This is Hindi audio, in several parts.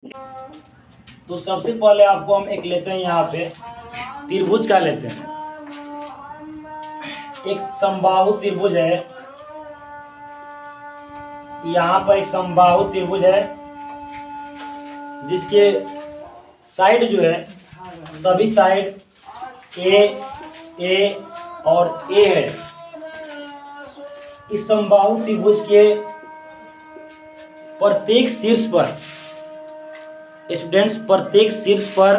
तो सबसे पहले आपको हम एक लेते हैं, यहाँ पे त्रिभुज का लेते हैं। एक समबाहु त्रिभुज है, यहाँ पर एक समबाहु त्रिभुज है जिसके साइड जो है सभी साइड ए और ए है। इस समबाहु त्रिभुज के प्रत्येक शीर्ष पर स्टूडेंट्स प्रत्येक शीर्ष पर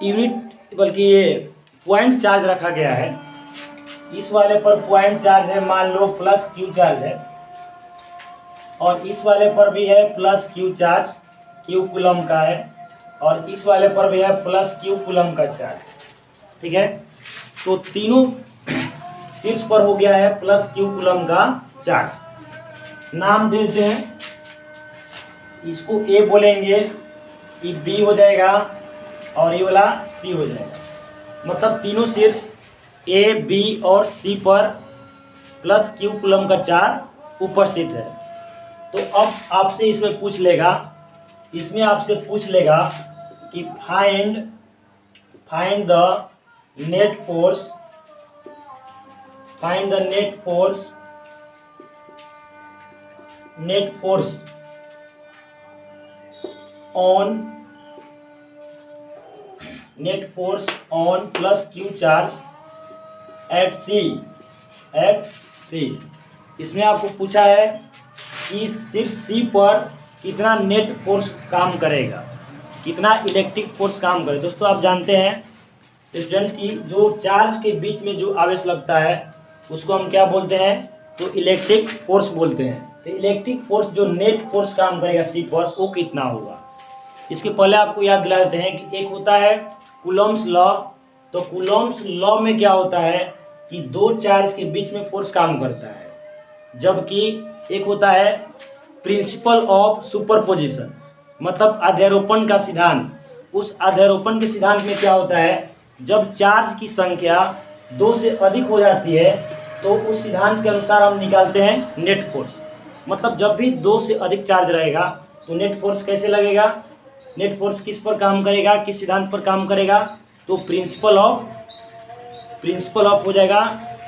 यूनिट बल्कि ये पॉइंट चार्ज रखा गया है। इस वाले पर पॉइंट चार्ज है, मान लो प्लस क्यू चार्ज है, और इस वाले पर भी है plus Q charge, Q coulomb का है, और इस वाले पर भी है प्लस क्यू कूलम का चार्ज। ठीक है, तो तीनों शीर्ष पर हो गया है प्लस क्यू कूलम का चार्ज। नाम देते हैं, इसको ए बोलेंगे, ये बी हो जाएगा और ये वाला सी हो जाएगा। मतलब तीनों शीर्ष ए बी और सी पर प्लस क्यू कूलम का चार्ज उपस्थित है। तो अब आपसे इसमें पूछ लेगा कि find the net force on plus Q charge at C. इसमें आपको पूछा है कि शीर्ष सी पर कितना नेट फोर्स काम करेगा, कितना इलेक्ट्रिक फोर्स काम करेगा। दोस्तों आप जानते हैं स्टूडेंट्स की जो चार्ज के बीच में जो आवेश लगता है उसको हम क्या बोलते हैं, तो इलेक्ट्रिक फोर्स बोलते हैं। तो इलेक्ट्रिक फोर्स जो नेट फोर्स काम करेगा सी पर वो कितना होगा। इसके पहले आपको याद दिला देते हैं कि एक होता है कूलम्स लॉ। तो कूलम्स लॉ में क्या होता है कि दो चार्ज के बीच में फोर्स काम करता है, जबकि एक होता है प्रिंसिपल ऑफ सुपरपोजिशन, मतलब अध्यारोपण का सिद्धांत। उस अध्यारोपण के सिद्धांत में क्या होता है, जब चार्ज की संख्या 2 से अधिक हो जाती है तो उस सिद्धांत के अनुसार हम निकालते हैं नेट फोर्स। मतलब जब भी 2 से अधिक चार्ज रहेगा तो नेट फोर्स कैसे लगेगा, नेट फोर्स किस पर काम करेगा, किस सिद्धांत पर काम करेगा, तो प्रिंसिपल ऑफ हो जाएगा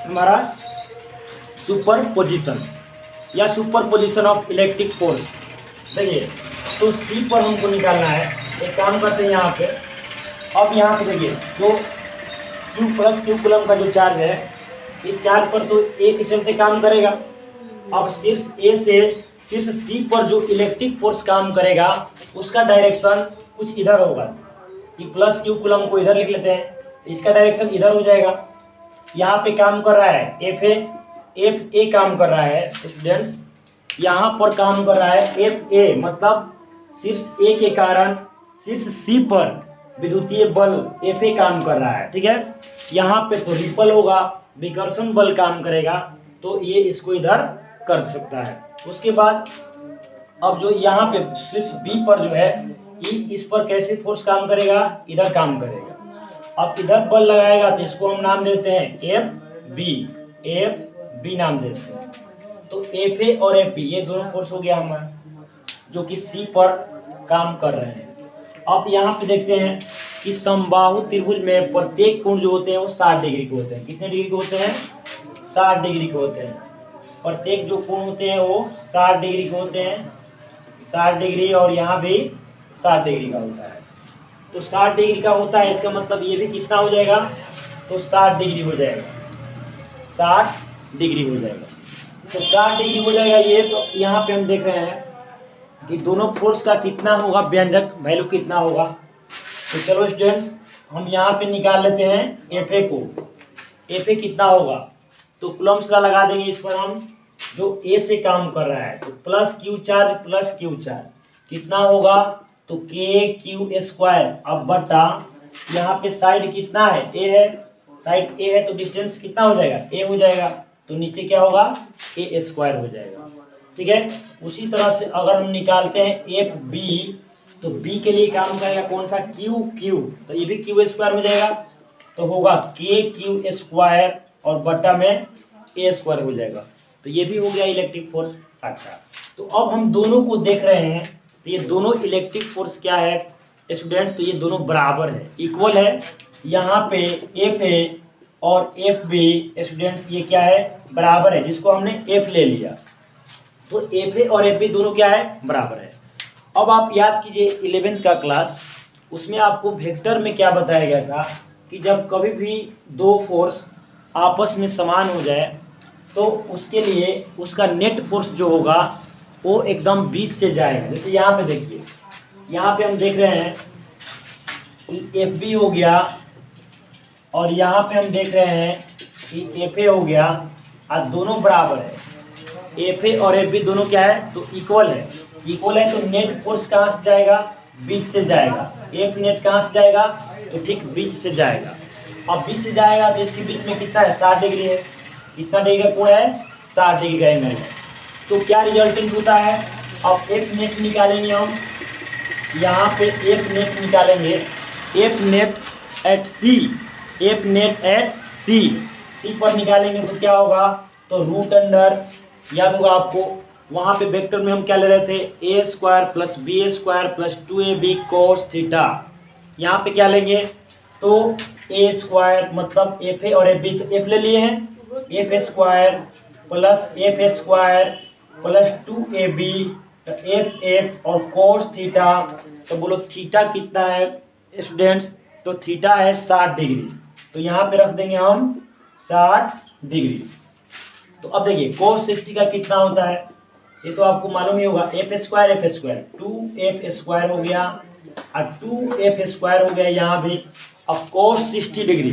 हमारा सुपरपोजिशन या सुपरपोजिशन ऑफ इलेक्ट्रिक फोर्स। देखिए, तो सी पर हमको निकालना है। एक काम करते हैं यहाँ पे, अब यहाँ पे देखिए जो क्यू प्लस क्यू कूलम का जो चार्ज है, इस चार्ज पर तो ए के चलते काम करेगा। अब शीर्ष ए से शीर्ष सी पर जो इलेक्ट्रिक फोर्स काम करेगा उसका डायरेक्शन कुछ इधर होगा। ये प्लस क्यू कूलम को इधर लिख लेते हैं, इसका डायरेक्शन इधर हो जाएगा। यहाँ पे काम कर रहा है एफ ए काम कर रहा है स्टूडेंट्स, यहाँ पर काम कर रहा है एफ ए, मतलब शीर्ष ए के कारण शीर्ष सी पर विद्युतीय बल एफ ए काम कर रहा है। ठीक है, यहाँ पे तो रिपल होगा, विकर्षण बल काम करेगा, तो ये इसको इधर कर सकता है। उसके बाद अब जो यहाँ पे शीर्ष बी पर जो है ये इस पर कैसे फोर्स काम करेगा, इधर काम करेगा। अब इधर बल लगाएगा तो इसको हम नाम देते हैं एफ बी नाम देते हैं। तो एफ ए और एफ बी ये दोनों फोर्स हो गया हमारा, जो कि सी पर काम कर रहे हैं। अब यहाँ पे देखते हैं कि समबाहु त्रिभुज में प्रत्येक कोण जो होते हैं वो 60 डिग्री के होते हैं। कितने डिग्री के होते हैं, 60 डिग्री के होते हैं। प्रत्येक जो कोण होते हैं वो 60 डिग्री के होते हैं, 60 डिग्री, और यहाँ भी 60 डिग्री का होता है। तो 60 डिग्री का होता है, इसका मतलब ये भी कितना हो जाएगा, तो 60 डिग्री हो जाएगा, 60 डिग्री हो जाएगा। तो 60 डिग्री हो जाएगा ये। तो यहाँ पे हम देख रहे हैं कि दोनों फोर्स का कितना होगा, व्यंजक वैल्यू कितना होगा। तो चलो स्टूडेंट्स हम यहाँ पे निकाल लेते हैं एफ ए को। एफ ए कितना होगा, तो कूलम्स लॉ लगा देंगे इस पर हम, जो ए से काम कर रहा है। तो प्लस क्यू चार्ज कितना होगा, तो के क्यू स्क्वायर, अब बटा यहाँ पे साइड कितना है, ए है, साइड ए है तो डिस्टेंस कितना हो जाएगा, ए हो जाएगा, तो नीचे क्या होगा, ए स्क्वायर हो जाएगा। ठीक है, उसी तरह से अगर हम निकालते हैं एफ बी, तो बी के लिए काम करेगा कौन सा, क्यू, तो ये भी क्यू स्क्वायर हो जाएगा, तो होगा के क्यू स्क्वायर और बटा में ए स्क्वायर हो जाएगा। तो ये भी हो गया इलेक्ट्रिक फोर्स। अच्छा, तो अब हम दोनों को देख रहे हैं, तो ये दोनों इलेक्ट्रिक फोर्स क्या है स्टूडेंट्स, तो ये दोनों बराबर है, इक्वल है। यहाँ पे एफ ए और एफ बी स्टूडेंट्स ये क्या है, बराबर है, जिसको हमने एफ ले लिया, तो एफ ए और एफ बी दोनों क्या है, बराबर है। अब आप याद कीजिए 11th का क्लास, उसमें आपको वेक्टर में क्या बताया गया था कि जब कभी भी दो फोर्स आपस में समान हो जाए तो उसके लिए उसका नेट फोर्स जो होगा वो एकदम बीच से जाएगा। जैसे यहाँ पे देखिए, यहाँ पे हम देख रहे हैं कि एफ बी हो गया और यहाँ पे हम देख रहे हैं कि एफ ए हो गया, और दोनों बराबर है। एफ ए और एफ बी दोनों क्या है, तो इक्वल है। इक्वल है तो नेट फोर्स कहाँ से जाएगा, बीच से जाएगा। एफ नेट कहाँ से जाएगा, तो ठीक बीच से जाएगा। अब बीच से जाएगा तो इसके बीच में कितना है, 60 डिग्री है। कितना डिग्री का कोण है, 60 डिग्री का एंगल है। तो क्या रिजल्टेंट होता है, अब एफ नेट निकालेंगे हम, यहाँ पे एफ नेट निकालेंगे, F net at C, F net at C, C पर निकालेंगे तो क्या होगा, तो रूट अंडर, याद होगा आपको वहाँ पे वेक्टर में हम क्या ले रहे थे, A square plus B square plus 2ab cos theta. यहाँ पे क्या लेंगे, तो ए स्क्वायर मतलब एफ ए और एफ बी, तो एफ ले लिए हैं, एफ स्क्वायर प्लस 2ab, तो एफ एफ और cos थीटा, तो बोलो थीटा कितना है स्टूडेंट्स, तो थीटा है 60 डिग्री। तो यहाँ पे रख देंगे हम 60 डिग्री। तो अब देखिए cos 60 का कितना होता है, ये तो आपको मालूम ही होगा, एफ स्क्वायर 2f स्क्वायर हो गया और 2f स्क्वायर हो गया यहाँ भी। अब cos 60 डिग्री,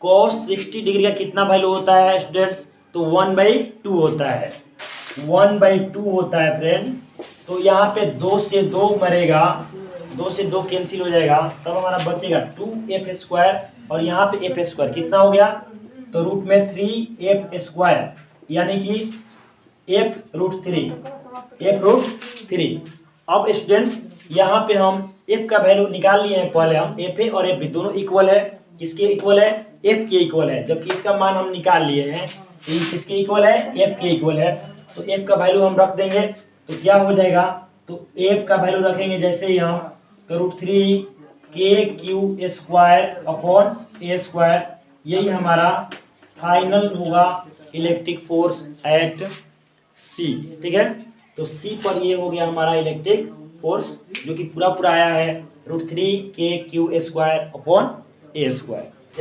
cos 60 डिग्री का कितना वैल्यू होता है स्टूडेंट्स, तो 1/2 होता है, 1/2 होता है फ्रेंड। तो यहाँ पे 2 से 2 मरेगा, 2 से 2 कैंसिल हो जाएगा, तब हमारा बचेगा 2f स्क्वायर और यहाँ पे f स्क्वायर कितना हो गया, तो रूट में 3f स्क्वायर, यानी कि f रूट 3। अब स्टूडेंट्स यहाँ पे हम f का वैल्यू निकाल लिए हैं, पहले हम एफ ए और एफ बी दोनों इक्वल है, किसके इक्वल है, f के इक्वल है, जबकि इसका मान हम निकाल लिए हैं, किसके इक्वल है, f के इक्वल है। तो f का वैल्यू हम रख देंगे तो क्या हो जाएगा, तो f का वैल्यू रखेंगे जैसे ही हम, तो रूट 3 के क्यू स्क्वायर अपॉन ए स्क्वायर, यही हमारा फाइनल होगा इलेक्ट्रिक फोर्स एट सी। ठीक है, तो सी पर ये हो गया हमारा इलेक्ट्रिक फोर्स, जो कि पूरा आया है रूट 3 के क्यू स्क्वायर अपॉन ए स्क्वायर।